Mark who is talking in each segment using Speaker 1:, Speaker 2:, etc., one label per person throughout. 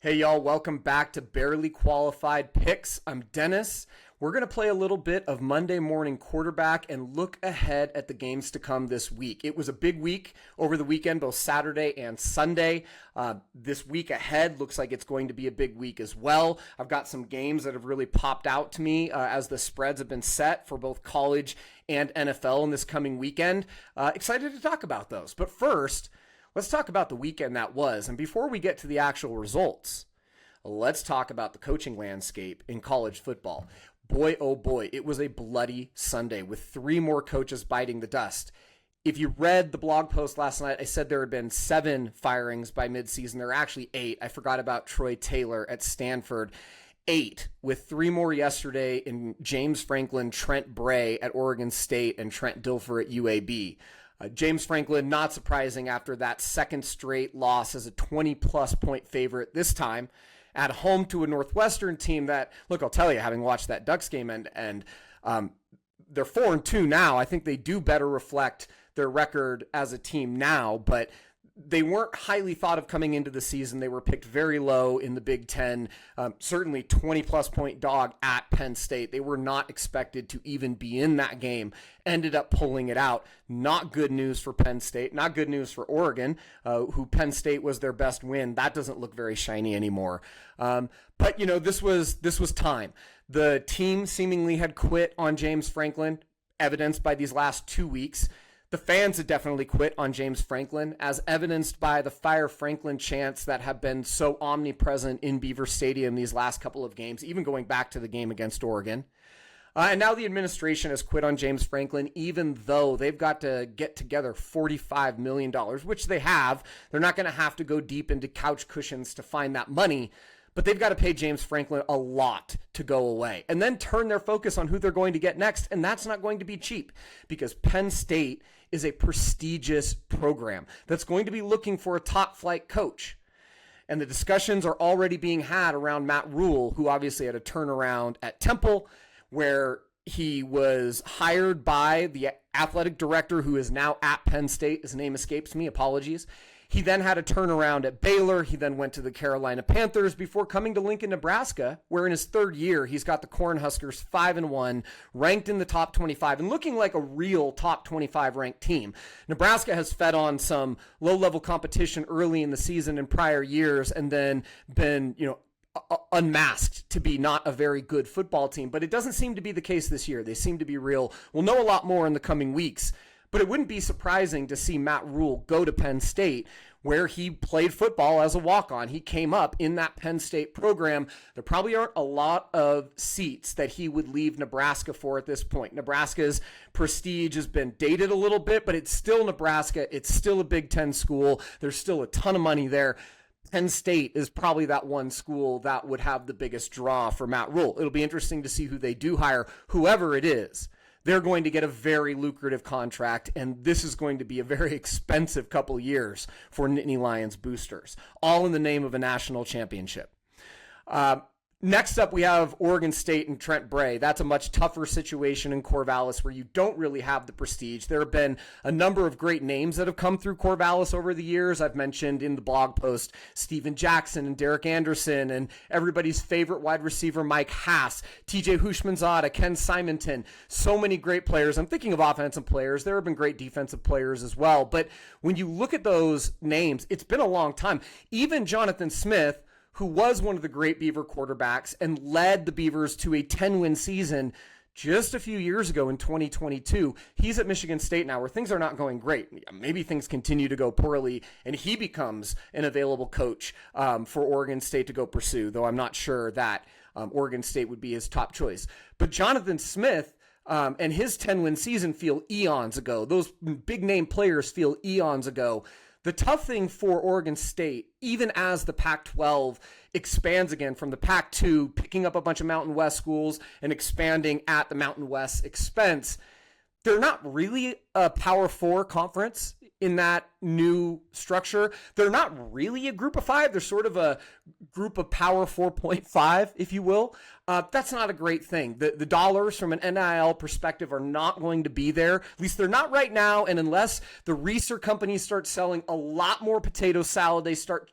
Speaker 1: Hey y'all, welcome back to Barely Qualified Picks. I'm Dennis. We're going to play a little bit of Monday morning quarterback and look ahead at the games to come this week. It was a big week over the weekend, both Saturday and Sunday. This week ahead looks like it's going to be a big week as well. I've got some games that have really popped out to me as the spreads have been set for both college and NFL in this coming weekend. Excited to talk about those. But first, let's talk about the weekend that was. And before we get to the actual results, let's talk about the coaching landscape in college football. Boy, oh boy, it was a bloody Sunday with 3 more coaches biting the dust. If you read the blog post last night, I said there had been 7 firings by midseason. There are actually 8. I forgot about Troy Taylor at Stanford. 8, with 3 more yesterday in James Franklin, Trent Bray at Oregon State, and Trent Dilfer at UAB. James Franklin, not surprising after that second straight loss as a 20-plus point favorite, this time at home to a Northwestern team that, look, I'll tell you, having watched that Ducks game, and they're 4-2 now. I think they do better reflect their record as a team now, but they weren't highly thought of coming into the season. They were picked very low in the Big Ten, certainly 20-plus point dog at Penn State. They were not expected to even be in that game, ended up pulling it out. Not good news for Penn State, not good news for Oregon, who Penn State was their best win. That doesn't look very shiny anymore. But, you know, this was time. The team seemingly had quit on James Franklin, evidenced by these last 2 weeks. The fans had definitely quit on James Franklin, as evidenced by the Fire Franklin chants that have been so omnipresent in Beaver Stadium these last couple of games, even going back to the game against Oregon. And now the administration has quit on James Franklin, even though they've got to get together $45 million, which they have. They're not going to have to go deep into couch cushions to find that money, but they've got to pay James Franklin a lot to go away and then turn their focus on who they're going to get next. And that's not going to be cheap, because Penn State is a prestigious program that's going to be looking for a top flight coach. And the discussions are already being had around Matt Rhule, who obviously had a turnaround at Temple, where he was hired by the athletic director who is now at Penn State. His name escapes me, apologies. He then had a turnaround at Baylor. He then went to the Carolina Panthers before coming to Lincoln, Nebraska, where in his 3rd year, he's got the Cornhuskers 5-1, ranked in the top 25 and looking like a real top 25 ranked team. Nebraska has fed on some low-level competition early in the season in prior years and then been, unmasked to be not a very good football team, but it doesn't seem to be the case this year. They seem to be real. We'll know a lot more in the coming weeks. But it wouldn't be surprising to see Matt Rhule go to Penn State, where he played football as a walk-on. He came up in that Penn State program. There probably aren't a lot of seats that he would leave Nebraska for at this point. Nebraska's prestige has been dated a little bit, but it's still Nebraska. It's still a Big Ten school. There's still a ton of money there. Penn State is probably that one school that would have the biggest draw for Matt Rhule. It'll be interesting to see who they do hire, whoever it is. They're going to get a very lucrative contract, and this is going to be a very expensive couple years for Nittany Lions boosters, all in the name of a national championship. Next up, we have Oregon State and Trent Bray. That's a much tougher situation in Corvallis, where you don't really have the prestige. There have been a number of great names that have come through Corvallis over the years. I've mentioned in the blog post Steven Jackson and Derek Anderson and everybody's favorite wide receiver Mike Hass, TJ Hushmanzada, Ken Simonton. So many great players. I'm thinking of offensive players. There have been great defensive players as well. But when you look at those names, it's been a long time. Even Jonathan Smith, who was one of the great Beaver quarterbacks and led the Beavers to a 10-win season just a few years ago in 2022. He's at Michigan State now, where things are not going great. Maybe things continue to go poorly, and he becomes an available coach for Oregon State to go pursue, though I'm not sure that Oregon State would be his top choice. But Jonathan Smith and his 10-win season feel eons ago. Those big-name players feel eons ago. The tough thing for Oregon State, even as the Pac-12 expands again from the Pac-2, picking up a bunch of Mountain West schools and expanding at the Mountain West expense, they're not really a Power 4 conference in that new structure. They're not really a group of five. They're sort of a group of power 4.5, if you will. That's not a great thing. The dollars from an NIL perspective are not going to be there. At least they're not right now. And unless the Reeser companies start selling a lot more potato salad, they start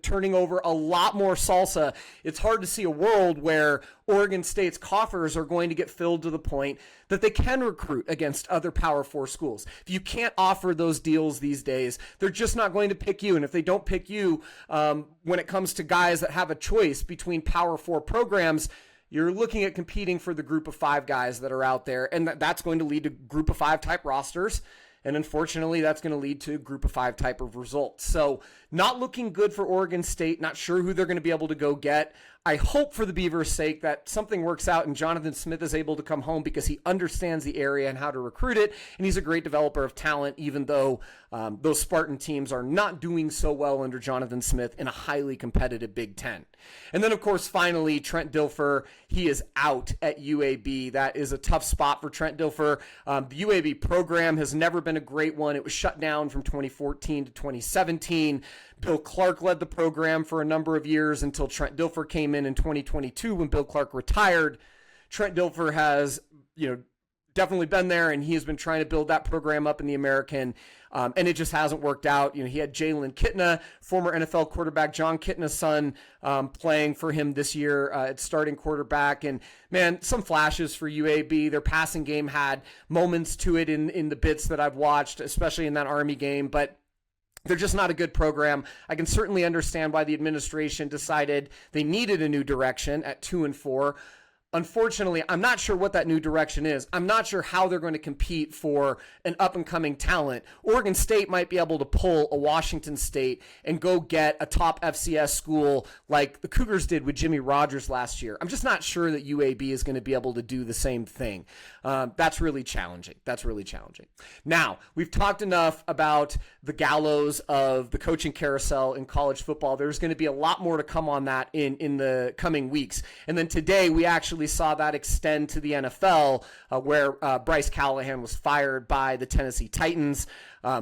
Speaker 1: turning over a lot more salsa, it's hard to see a world where Oregon State's coffers are going to get filled to the point that they can recruit against other Power 4 schools. If you can't offer those deals these days, they're just not going to pick you. And if they don't pick you, when it comes to guys that have a choice between Power 4 programs, you're looking at competing for the group of five guys that are out there, and that's going to lead to group of five type rosters. And unfortunately, that's going to lead to a group of five type of results. So not looking good for Oregon State. Not sure who they're going to be able to go get. I hope for the Beavers' sake that something works out and Jonathan Smith is able to come home because he understands the area and how to recruit it. And he's a great developer of talent, even though those Spartan teams are not doing so well under Jonathan Smith in a highly competitive Big Ten. And then, of course, finally, Trent Dilfer, he is out at UAB. That is a tough spot for Trent Dilfer. The UAB program has never been a great one. It was shut down from 2014 to 2017. Bill Clark led the program for a number of years until Trent Dilfer came in 2022 when Bill Clark retired. Trent Dilfer has, definitely been there, and he has been trying to build that program up in the American, and it just hasn't worked out. He had Jalen Kitna, former NFL quarterback John Kitna's son, playing for him this year at starting quarterback, and man, some flashes for UAB. Their passing game had moments to it in the bits that I've watched, especially in that Army game, but they're just not a good program. I can certainly understand why the administration decided they needed a new direction at 2-4. Unfortunately, I'm not sure what that new direction is. I'm not sure how they're going to compete for an up-and-coming talent. Oregon State might be able to pull a Washington State and go get a top FCS school like the Cougars did with Jimmy Rogers last year. I'm just not sure that UAB is going to be able to do the same thing. That's really challenging. Now, we've talked enough about the gallows of the coaching carousel in college football. There's going to be a lot more to come on that in the coming weeks. And then today, we actually saw that extend to the NFL, where Bryce Callahan was fired by the Tennessee Titans.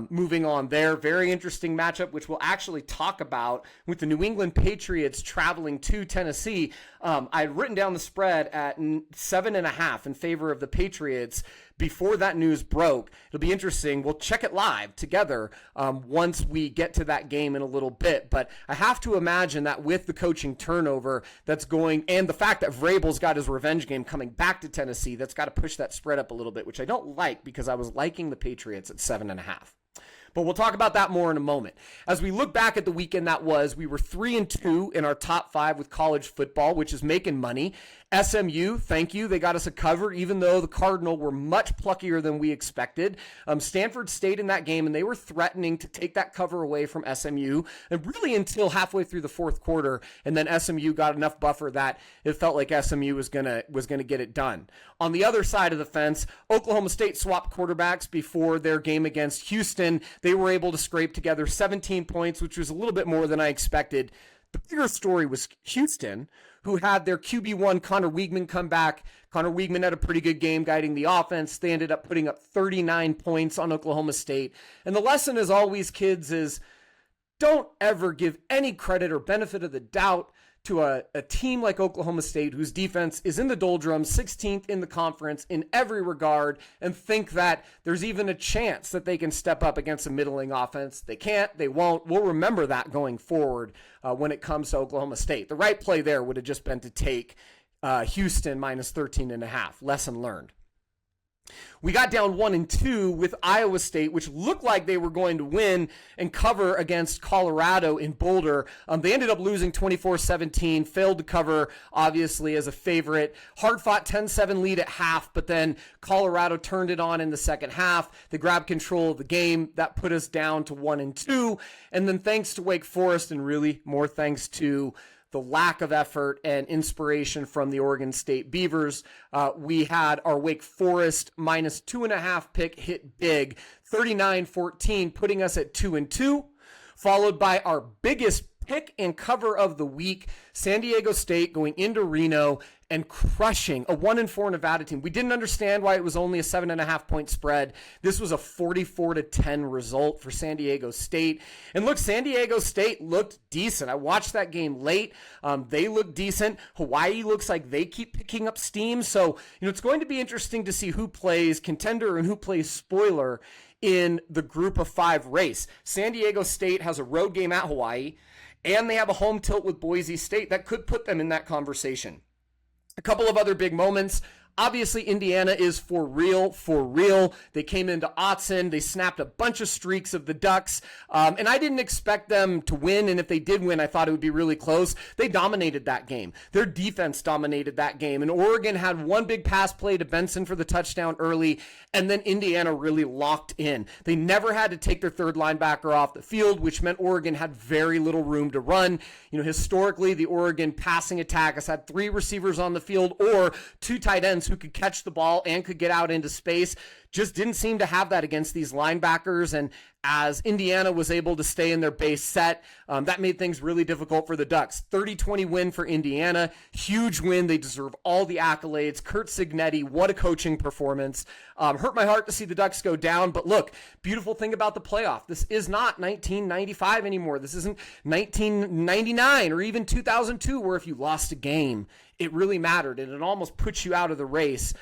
Speaker 1: Moving on there, very interesting matchup, which we'll actually talk about with the New England Patriots traveling to Tennessee. I had written down the spread at 7.5 in favor of the Patriots before that news broke. It'll be interesting. We'll check it live together once we get to that game in a little bit. But I have to imagine that with the coaching turnover that's going, and the fact that Vrabel's got his revenge game coming back to Tennessee, that's got to push that spread up a little bit, which I don't like because I was liking the Patriots at 7.5. But we'll talk about that more in a moment. As we look back at the weekend that was, we were 3-2 in our top 5 with college football, which is making money. SMU, thank you. They got us a cover, even though the Cardinal were much pluckier than we expected. Stanford stayed in that game, and they were threatening to take that cover away from SMU, and really until halfway through the fourth quarter, and then SMU got enough buffer that it felt like SMU was gonna get it done. On the other side of the fence, Oklahoma State swapped quarterbacks before their game against Houston. They were able to scrape together 17 points, which was a little bit more than I expected. The bigger story was Houston, who had their QB1 Connor Weigman come back. Connor Weigman had a pretty good game guiding the offense. They ended up putting up 39 points on Oklahoma State. And the lesson, as always, kids, is don't ever give any credit or benefit of the doubt to a team like Oklahoma State, whose defense is in the doldrums, 16th in the conference in every regard, and think that there's even a chance that they can step up against a middling offense. They can't, they won't. We'll remember that going forward when it comes to Oklahoma State. The right play there would have just been to take Houston minus 13.5. Lesson learned. We got down 1-2 with Iowa State, which looked like they were going to win and cover against Colorado in Boulder. They ended up losing 24-17, failed to cover, obviously, as a favorite. Hard-fought 10-7 lead at half, but then Colorado turned it on in the second half. They grabbed control of the game. That put us down to 1-2. And then thanks to Wake Forest, and really more thanks to the lack of effort and inspiration from the Oregon State Beavers, we had our Wake Forest minus 2.5 pick hit big, 39-14, putting us at 2-2, followed by our biggest pick and cover of the week, San Diego State going into Reno and crushing a 1-4 Nevada team. We didn't understand why it was only a 7.5 point spread. This was a 44-10 result for San Diego State. And look, San Diego State looked decent. I watched that game late. They looked decent. Hawaii looks like they keep picking up steam. So, it's going to be interesting to see who plays contender and who plays spoiler in the group of 5 race. San Diego State has a road game at Hawaii, and they have a home tilt with Boise State that could put them in that conversation. A couple of other big moments. Obviously, Indiana is for real, for real. They came into Autzen. They snapped a bunch of streaks of the Ducks. And I didn't expect them to win. And if they did win, I thought it would be really close. They dominated that game. Their defense dominated that game. And Oregon had one big pass play to Benson for the touchdown early. And then Indiana really locked in. They never had to take their third linebacker off the field, which meant Oregon had very little room to run. Historically, the Oregon passing attack has had 3 receivers on the field or 2 tight ends who could catch the ball and could get out into space. Just didn't seem to have that against these linebackers. And as Indiana was able to stay in their base set, that made things really difficult for the Ducks. 30-20 win for Indiana. Huge win. They deserve all the accolades. Curt Cignetti, what a coaching performance. Hurt my heart to see the Ducks go down. But look, beautiful thing about the playoff. This is not 1995 anymore. This isn't 1999 or even 2002, where if you lost a game, it really mattered, and it almost puts you out of the race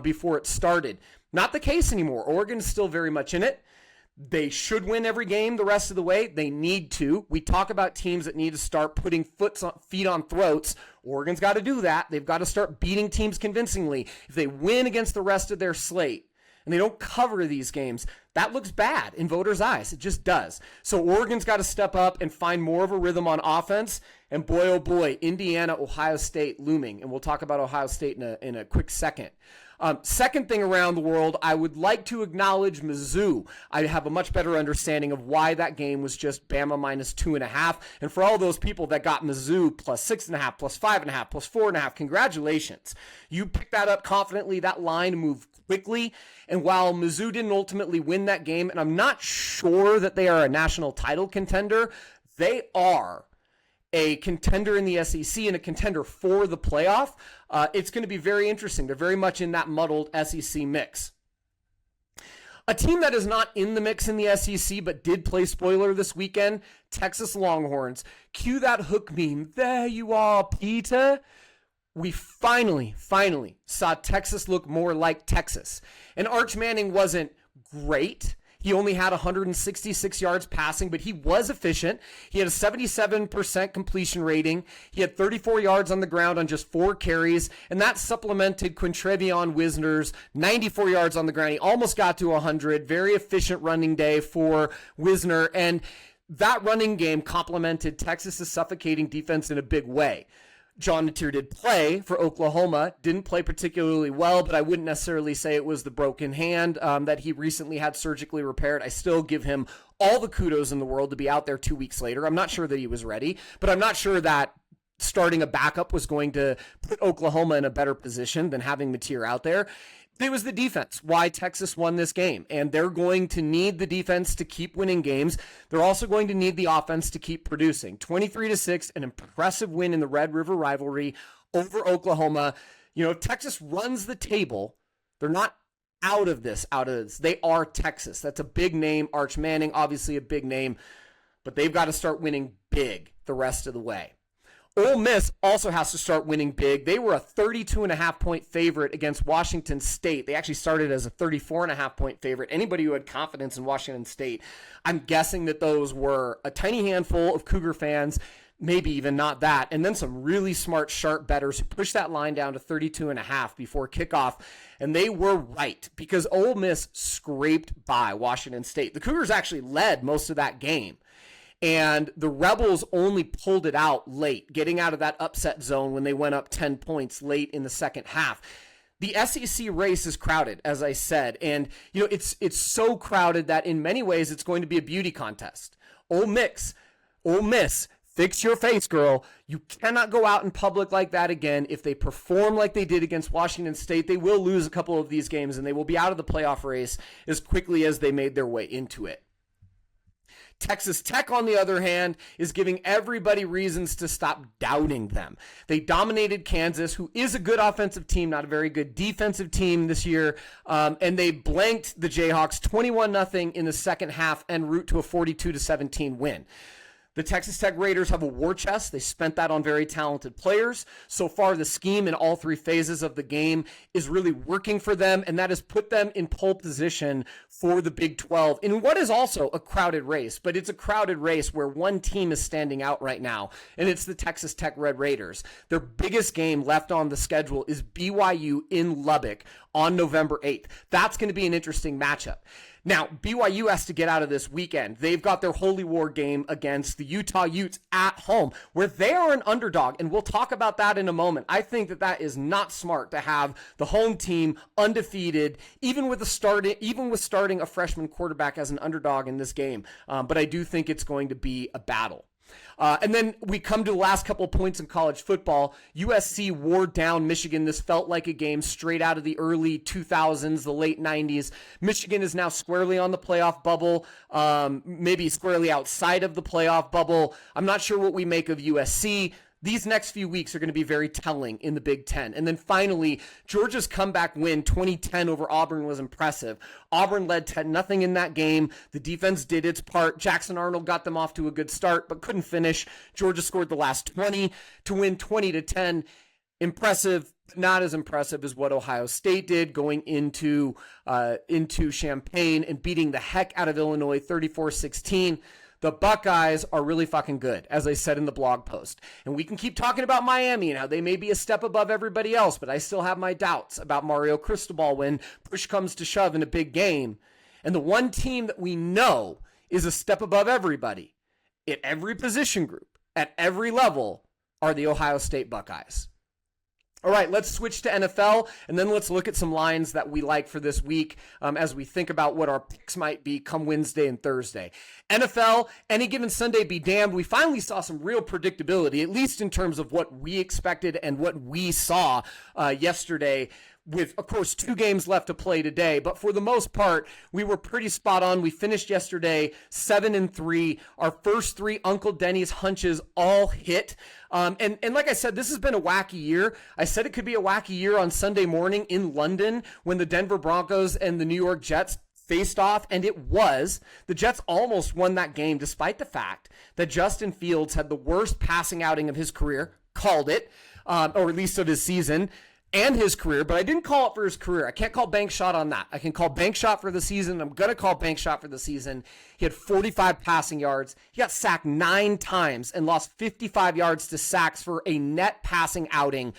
Speaker 1: before it started. Not the case anymore. Oregon is still very much in it. They should win every game the rest of the way. They need to. We talk about teams that need to start putting feet on throats. Oregon's got to do that. They've got to start beating teams convincingly. If they win against the rest of their slate and they don't cover these games, that looks bad in voters' eyes. It just does. So Oregon's got to step up and find more of a rhythm on offense. And boy, oh boy, Indiana, Ohio State looming. And we'll talk about Ohio State in a quick second. Second thing around the world, I would like to acknowledge Mizzou. I have a much better understanding of why that game was just Bama minus 2.5. And for all those people that got Mizzou plus 6.5, plus 5.5, plus 4.5, congratulations. You picked that up confidently. That line moved quickly. And while Mizzou didn't ultimately win that game, and I'm not sure that they are a national title contender, they are a contender in the SEC and a contender for the playoff. It's going to be very interesting. They're very much in that muddled SEC mix. A team that is not in the mix in the SEC but did play spoiler this weekend, Texas Longhorns. Cue that hook meme. There you are, Peter. We finally saw Texas look more like Texas. And Arch Manning wasn't great. He only had 166 yards passing, but he was efficient. He had a 77% completion rating. He had 34 yards on the ground on just 4 carries, and that supplemented Quintrevion Wisner's 94 yards on the ground. He almost got to 100. Very efficient running day for Wisner, and that running game complemented Texas's suffocating defense in a big way. John Natir did play for Oklahoma, didn't play particularly well, but I wouldn't necessarily say it was the broken hand that he recently had surgically repaired. I still give him all the kudos in the world to be out there 2 weeks later. I'm not sure that he was ready, but I'm not sure that starting a backup was going to put Oklahoma in a better position than having Natir out there. It was the defense why Texas won this game, and they're going to need the defense to keep winning games. They're also going to need the offense to keep producing. 23-6, an impressive win in the Red River rivalry over Oklahoma. If Texas runs the table, they're not out of this. They are Texas. That's a big name. Arch Manning, obviously a big name, but they've got to start winning big the rest of the way. Ole Miss also has to start winning big. They were a 32.5 point favorite against Washington State. They actually started as a 34.5 point favorite. Anybody who had confidence in Washington State, I'm guessing that those were a tiny handful of Cougar fans, maybe even not that, and then some really smart, sharp bettors who pushed that line down to 32.5 before kickoff. And they were right, because Ole Miss scraped by Washington State. The Cougars actually led most of that game. And the Rebels only pulled it out late, getting out of that upset zone when they went up 10 points late in the second half. The SEC race is crowded, as I said, and it's so crowded that in many ways it's going to be a beauty contest. Ole Miss, fix your face, girl. You cannot go out in public like that again. If they perform like they did against Washington State, they will lose a couple of these games, and they will be out of the playoff race as quickly as they made their way into it. Texas Tech, on the other hand, is giving everybody reasons to stop doubting them. They dominated Kansas, who is a good offensive team, not a very good defensive team this year, and they blanked the Jayhawks 21-0 in the second half en route to a 42-17 win. The Texas Tech Raiders have a war chest. They spent that on very talented players. So far, the scheme in all three phases of the game is really working for them, and that has put them in pole position for the Big 12 in what is also a crowded race. But it's a crowded race where one team is standing out right now, and it's the Texas Tech Red Raiders. Their biggest game left on the schedule is BYU in Lubbock on November 8th. That's going to be an interesting matchup. Now, BYU has to get out of this weekend. They've got their Holy War game against the Utah Utes at home, where they are an underdog, and we'll talk about that in a moment. I think that is not smart to have the home team undefeated, even with starting a freshman quarterback as an underdog in this game. But I do think it's going to be a battle. And then we come to the last couple of points in college football. USC wore down Michigan. This felt like a game straight out of the early 2000s, the late 90s. Michigan is now squarely on the playoff bubble, maybe squarely outside of the playoff bubble. I'm not sure what we make of USC. These next few weeks are going to be very telling in the Big Ten. And then finally, Georgia's comeback win 2010 over Auburn was impressive. Auburn led 10-0 in that game. The defense did its part. Jackson Arnold got them off to a good start, but couldn't finish. Georgia scored the last 20 to win 20-10. Impressive, not as impressive as what Ohio State did going into Champaign and beating the heck out of Illinois 34-16. The Buckeyes are really fucking good, as I said in the blog post. And we can keep talking about Miami and how they may be a step above everybody else, but I still have my doubts about Mario Cristobal when push comes to shove in a big game. And the one team that we know is a step above everybody at every position group, at every level, are the Ohio State Buckeyes. All right, let's switch to NFL, and then let's look at some lines that we like for this week as we think about what our picks might be come Wednesday and Thursday. NFL, any given Sunday be damned. We finally saw some real predictability, at least in terms of what we expected and what we saw yesterday, with, of course, 2 games left to play today. But for the most part, we were pretty spot on. We finished yesterday 7-3. Our first 3 Uncle Denny's hunches all hit. And like I said, this has been a wacky year. I said it could be a wacky year on Sunday morning in London when the Denver Broncos and the New York Jets faced off, and it was. The Jets almost won that game despite the fact that Justin Fields had the worst passing outing of his career, called it, or at least of his season, and his career, but I didn't call it for his career. I can't call bank shot on that. I can call bank shot for the season. I'm going to call bank shot for the season. He had 45 passing yards. He got sacked 9 times and lost 55 yards to sacks for a net passing outing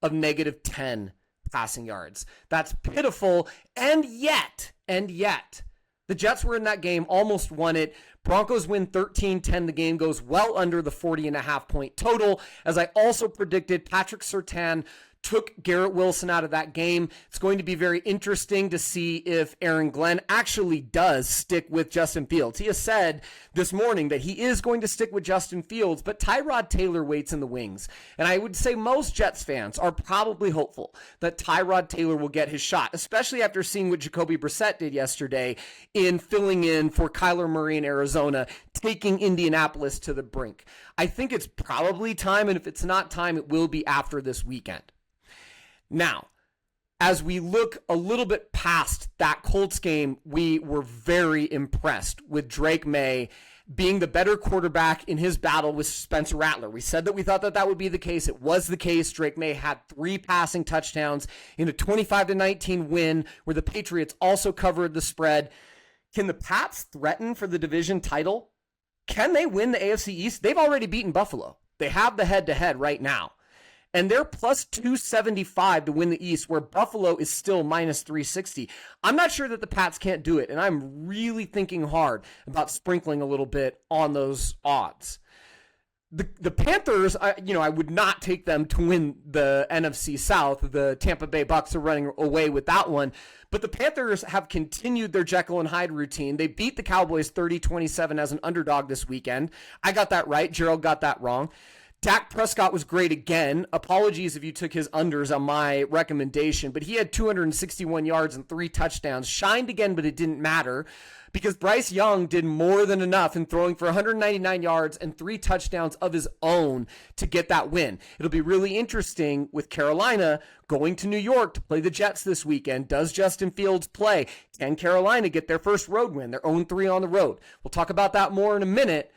Speaker 1: of -10 passing yards. That's pitiful. And yet, the Jets were in that game, almost won it. Broncos win 13-10. The game goes well under the 40.5 point total. As I also predicted, Patrick Surtain took Garrett Wilson out of that game. It's going to be very interesting to see if Aaron Glenn actually does stick with Justin Fields. He has said this morning that he is going to stick with Justin Fields, but Tyrod Taylor waits in the wings. And I would say most Jets fans are probably hopeful that Tyrod Taylor will get his shot, especially after seeing what Jacoby Brissett did yesterday in filling in for Kyler Murray in Arizona, taking Indianapolis to the brink. I think it's probably time, and if it's not time, it will be after this weekend. Now, as we look a little bit past that Colts game, we were very impressed with Drake May being the better quarterback in his battle with Spencer Rattler. We said that we thought that would be the case. It was the case. Drake May had 3 passing touchdowns in a 25-19 win where the Patriots also covered the spread. Can the Pats threaten for the division title? Can they win the AFC East? They've already beaten Buffalo. They have the head-to-head right now. And they're plus 275 to win the East, where Buffalo is still minus 360. I'm not sure that the Pats can't do it, and I'm really thinking hard about sprinkling a little bit on those odds. The Panthers, I would not take them to win the NFC South. The Tampa Bay Bucks are running away with that one. But the Panthers have continued their Jekyll and Hyde routine. They beat the Cowboys 30-27 as an underdog this weekend. I got that right. Gerald got that wrong. Dak Prescott was great again. Apologies if you took his unders on my recommendation, but he had 261 yards and 3 touchdowns. Shined again, but it didn't matter because Bryce Young did more than enough in throwing for 199 yards and 3 touchdowns of his own to get that win. It'll be really interesting with Carolina going to New York to play the Jets this weekend. Does Justin Fields play? Can Carolina get their first road win? They're 0-3 on the road. We'll talk about that more in a minute.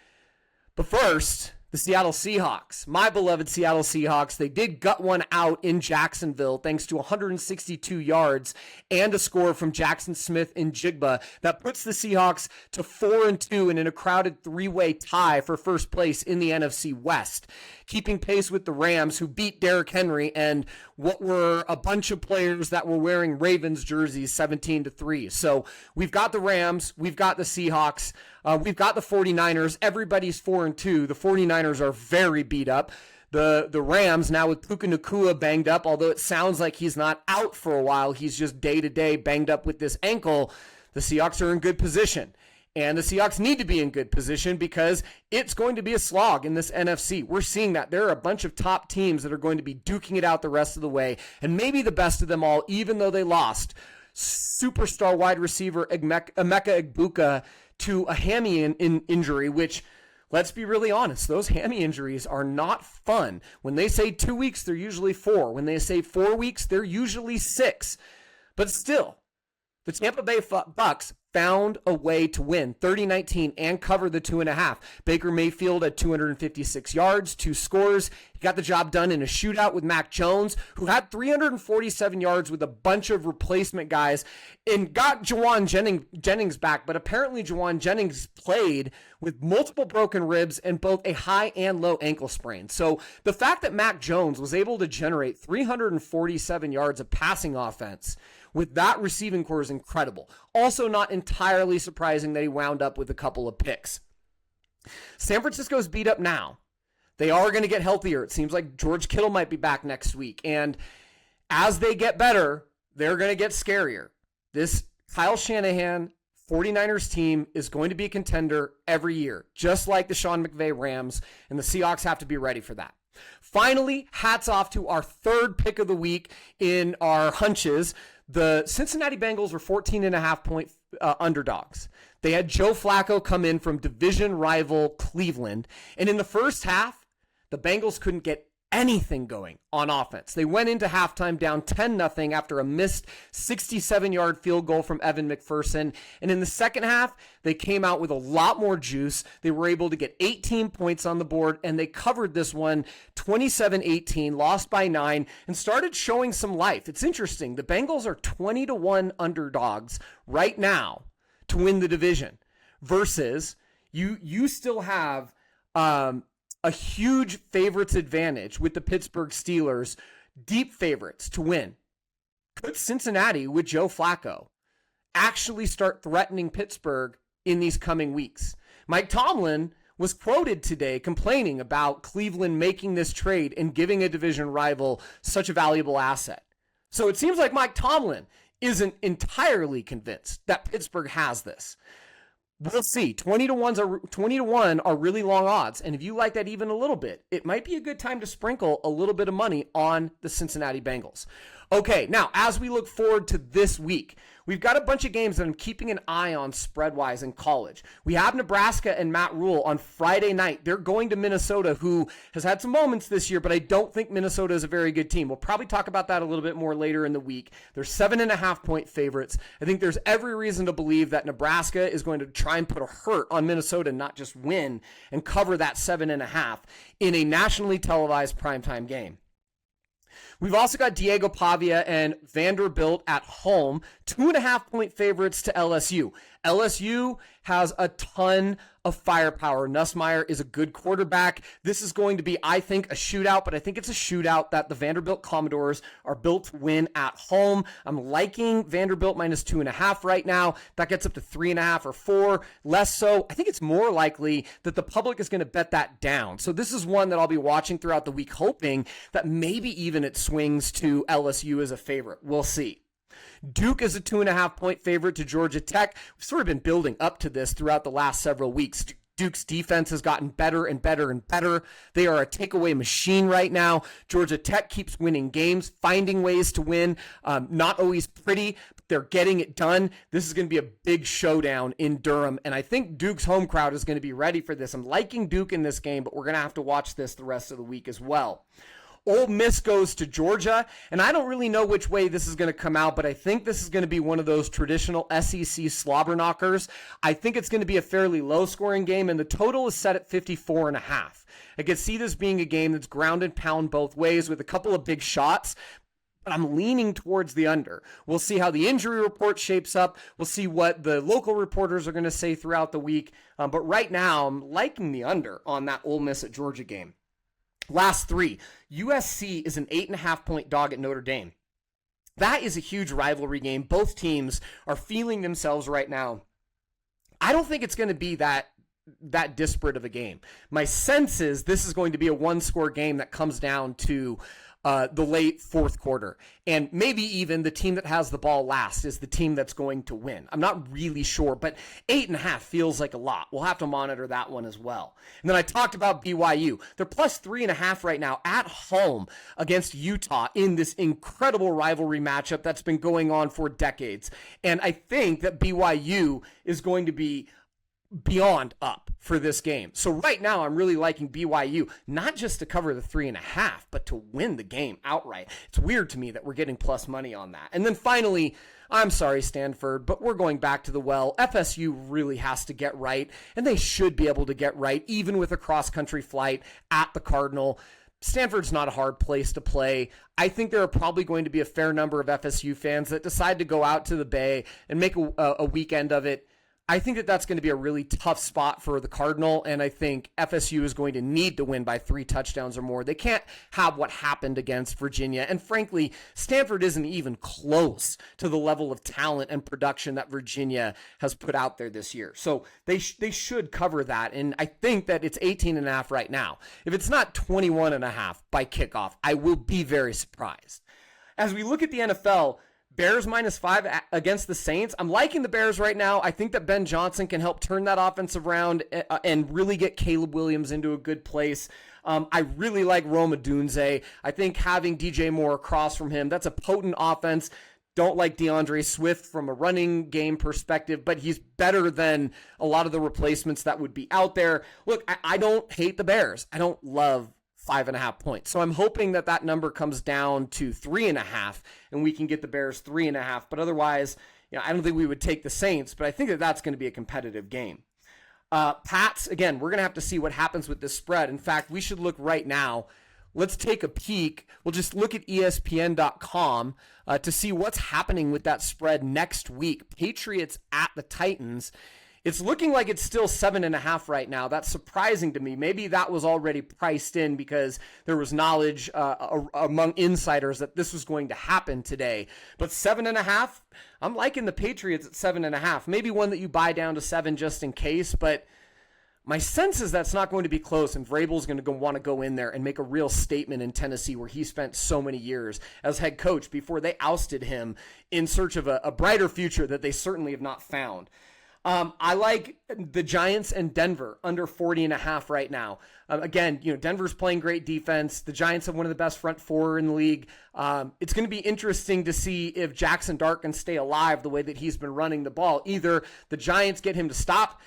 Speaker 1: But first, the Seattle Seahawks, my beloved Seattle Seahawks, they did gut one out in Jacksonville thanks to 162 yards and a score from Jackson Smith and Jigba that puts the Seahawks to 4-2 and in a crowded 3-way tie for first place in the NFC West, keeping pace with the Rams, who beat Derrick Henry and what were a bunch of players that were wearing Ravens jerseys 17-3. So we've got the Rams, we've got the Seahawks, we've got the 49ers. Everybody's 4-2. The 49ers are very beat up. The Rams, now with Puka Nacua banged up, although it sounds like he's not out for a while, he's just day-to-day banged up with this ankle, the Seahawks are in good position. And the Seahawks need to be in good position because it's going to be a slog in this NFC. We're seeing that. There are a bunch of top teams that are going to be duking it out the rest of the way, and maybe the best of them all, even though they lost superstar wide receiver Emeka Egbuka to a hammy injury, which, let's be really honest, those hammy injuries are not fun. When they say 2 weeks, they're usually 4. When they say 4 weeks, they're usually 6. But still, the Tampa Bay Bucks found a way to win 30-19 and cover the 2.5. Baker Mayfield at 256 yards, 2 scores. He got the job done in a shootout with Mac Jones, who had 347 yards with a bunch of replacement guys and got Jawan Jennings back. But apparently Jawan Jennings played with multiple broken ribs and both a high and low ankle sprain. So the fact that Mac Jones was able to generate 347 yards of passing offense with that receiving core is incredible. Also not entirely surprising that he wound up with a couple of picks. San Francisco's beat up now. They are going to get healthier. It seems like George Kittle might be back next week. And as they get better, they're going to get scarier. This Kyle Shanahan 49ers team is going to be a contender every year, just like the Sean McVay Rams, and the Seahawks have to be ready for that. Finally, hats off to our third pick of the week in our hunches. The Cincinnati Bengals were 14.5-point underdogs. They had Joe Flacco come in from division rival Cleveland. And in the first half, the Bengals couldn't get anything going on offense. They went into halftime down 10-0 after a missed 67-yard field goal from Evan McPherson. And in the second half, they came out with a lot more juice. They were able to get 18 points on the board, and they covered this one 27-18, lost by 9, and started showing some life. It's interesting. The Bengals are 20-1 underdogs right now to win the division versus you still have a huge favorites advantage with the Pittsburgh Steelers, deep favorites to win. Could Cincinnati, with Joe Flacco, actually start threatening Pittsburgh in these coming weeks? Mike Tomlin was quoted today complaining about Cleveland making this trade and giving a division rival such a valuable asset. So it seems like Mike Tomlin isn't entirely convinced that Pittsburgh has this. We'll see. 20-1 are really long odds. And if you like that even a little bit, it might be a good time to sprinkle a little bit of money on the Cincinnati Bengals. Okay, now as we look forward to this week, we've got a bunch of games that I'm keeping an eye on spread-wise in college. We have Nebraska and Matt Rule on Friday night. They're going to Minnesota, who has had some moments this year, but I don't think Minnesota is a very good team. We'll probably talk about that a little bit more later in the week. They're 7.5-point favorites. I think there's every reason to believe that Nebraska is going to try and put a hurt on Minnesota, not just win and cover that 7.5 in a nationally televised primetime game. We've also got Diego Pavia and Vanderbilt at home, 2.5-point favorites to LSU. LSU has a ton of firepower. Nussmeier is a good quarterback. This is going to be, I think, a shootout, but I think it's a shootout that the Vanderbilt Commodores are built to win at home. I'm liking Vanderbilt minus 2.5 right now. That gets up to 3.5 or 4. Less so, I think it's more likely that the public is going to bet that down. So this is one that I'll be watching throughout the week, hoping that maybe even it swings to LSU as a favorite. We'll see. Duke is a 2.5-point favorite to Georgia Tech. We've sort of been building up to this throughout the last several weeks. Duke's defense has gotten better and better and better. They are a takeaway machine right now. Georgia Tech keeps winning games, finding ways to win. Not always pretty, but they're getting it done. This is going to be a big showdown in Durham, and I think Duke's home crowd is going to be ready for this. I'm liking Duke in this game, but we're going to have to watch this the rest of the week as well. Ole Miss goes to Georgia, and I don't really know which way this is going to come out, but I think this is going to be one of those traditional SEC slobber knockers. I think it's going to be a fairly low-scoring game, and the total is set at 54.5. I could see this being a game that's ground and pound both ways with a couple of big shots, but I'm leaning towards the under. We'll see how the injury report shapes up. We'll see what the local reporters are going to say throughout the week, but right now I'm liking the under on that Ole Miss at Georgia game. Last three, USC is an 8.5-point dog at Notre Dame. That is a huge rivalry game. Both teams are feeling themselves right now. I don't think it's going to be that disparate of a game. My sense is this is going to be a one-score game that comes down to the late fourth quarter. And maybe even the team that has the ball last is the team that's going to win. I'm not really sure, but 8.5 feels like a lot. We'll have to monitor that one as well. And then I talked about BYU. They're plus 3.5 right now at home against Utah in this incredible rivalry matchup that's been going on for decades. And I think that BYU is going to be beyond up for this game. So right now I'm really liking BYU, not just to cover the 3.5, but to win the game outright. It's weird to me that we're getting plus money on that. And then finally, I'm sorry, Stanford, but we're going back to the well. FSU really has to get right, and they should be able to get right, even with a cross-country flight at the Cardinal. Stanford's not a hard place to play. I think there are probably going to be a fair number of FSU fans that decide to go out to the Bay and make a weekend of it. I think that that's going to be a really tough spot for the Cardinal, and I think FSU is going to need to win by 3 touchdowns or more. They can't have what happened against Virginia, and frankly, Stanford isn't even close to the level of talent and production that Virginia has put out there this year. So they should cover that, and I think that it's 18.5 right now. If it's not 21.5 by kickoff, I will be very surprised. As we look at the NFL, Bears -5 against the Saints. I'm liking the Bears right now. I think that Ben Johnson can help turn that offense around and really get Caleb Williams into a good place. I really like Rome Odunze. I think having DJ Moore across from him, that's a potent offense. Don't like DeAndre Swift from a running game perspective, but he's better than a lot of the replacements that would be out there. Look, I don't hate the Bears. I don't love 5.5 points. So I'm hoping that that number comes down to 3.5 and we can get the Bears 3.5. But otherwise, I don't think we would take the Saints, but I think that that's going to be a competitive game. Pats, again, we're going to have to see what happens with this spread. In fact, we should look right now. Let's take a peek. We'll just look at ESPN.com to see what's happening with that spread next week. Patriots at the Titans. It's looking like it's still 7.5 right now. That's surprising to me. Maybe that was already priced in because there was knowledge among insiders that this was going to happen today. But 7.5, I'm liking the Patriots at 7.5. Maybe one that you buy down to 7 just in case, but my sense is that's not going to be close, and Vrabel's going to want to go in there and make a real statement in Tennessee where he spent so many years as head coach before they ousted him in search of a brighter future that they certainly have not found. I like the Giants and Denver under 40.5 right now. Again, Denver's playing great defense. The Giants have one of the best front four in the league. It's going to be interesting to see if Jackson Dart can stay alive the way that he's been running the ball. Either the Giants get him to stop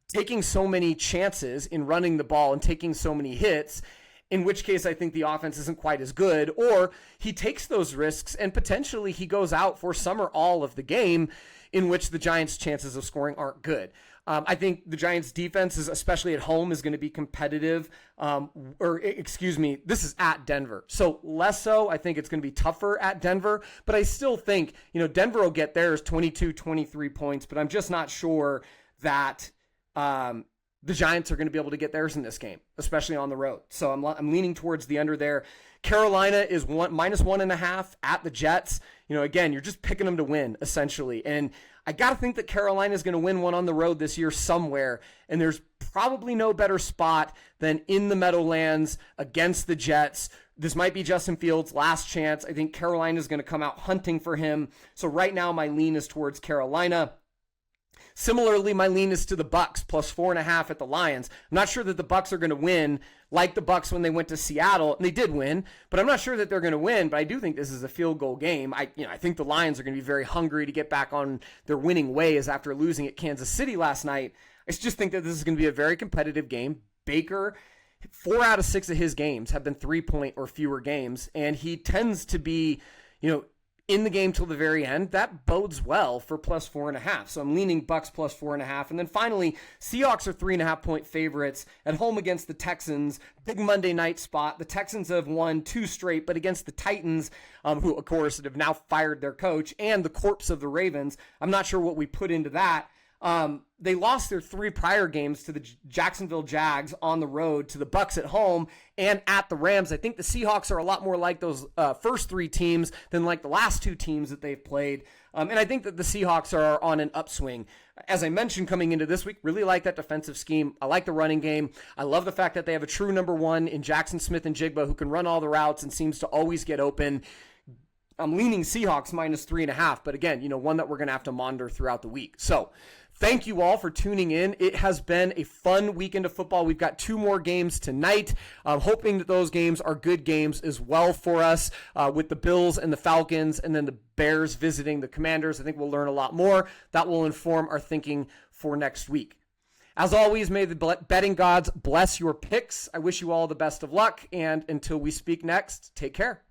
Speaker 1: taking so many chances in running the ball and taking so many hits, in which case I think the offense isn't quite as good, or he takes those risks and potentially he goes out for some or all of the game, in which the Giants' chances of scoring aren't good. I think the Giants' defense, especially at home, is going to be competitive. This is at Denver. So less so, I think it's going to be tougher at Denver. But I still think, Denver will get theirs 22, 23 points. But I'm just not sure that the Giants are going to be able to get theirs in this game, especially on the road. So I'm leaning towards the under there. Carolina is -1.5 at the Jets. Again, you're just picking them to win, essentially. And I got to think that Carolina is going to win one on the road this year somewhere. And there's probably no better spot than in the Meadowlands against the Jets. This might be Justin Fields' last chance. I think Carolina is going to come out hunting for him. So right now, my lean is towards Carolina. Similarly, my lean is to the Bucks plus 4.5 at the Lions. I'm not sure that the Bucks are going to win like the Bucks when they went to Seattle, and they did win, but I'm not sure that they're going to win. But I do think this is a field goal game. I think the Lions are going to be very hungry to get back on their winning ways after losing at Kansas City last night. I just think that this is going to be a very competitive game. Baker, 4 out of 6 of his games have been 3-point or fewer games, and he tends to be, in the game till the very end. That bodes well for plus 4.5. So I'm leaning Bucks plus 4.5. And then finally, Seahawks are 3.5-point favorites at home against the Texans. Big Monday night spot. The Texans have won 2 straight, but against the Titans, who of course have now fired their coach, and the corpse of the Ravens. I'm not sure what we put into that. They lost their 3 prior games to the Jacksonville Jags on the road, to the Bucks at home, and at the Rams. I think the Seahawks are a lot more like those first 3 teams than like the last 2 teams that they've played. And I think that the Seahawks are on an upswing. As I mentioned coming into this week, really like that defensive scheme. I like the running game. I love the fact that they have a true number 1 in Jackson Smith-Njigba who can run all the routes and seems to always get open. I'm leaning Seahawks minus 3.5, but again, one that we're going to have to monitor throughout the week. So thank you all for tuning in. It has been a fun weekend of football. We've got 2 more games tonight. I'm hoping that those games are good games as well for us, with the Bills and the Falcons, and then the Bears visiting the Commanders. I think we'll learn a lot more. That will inform our thinking for next week. As always, may the betting gods bless your picks. I wish you all the best of luck, and until we speak next, take care.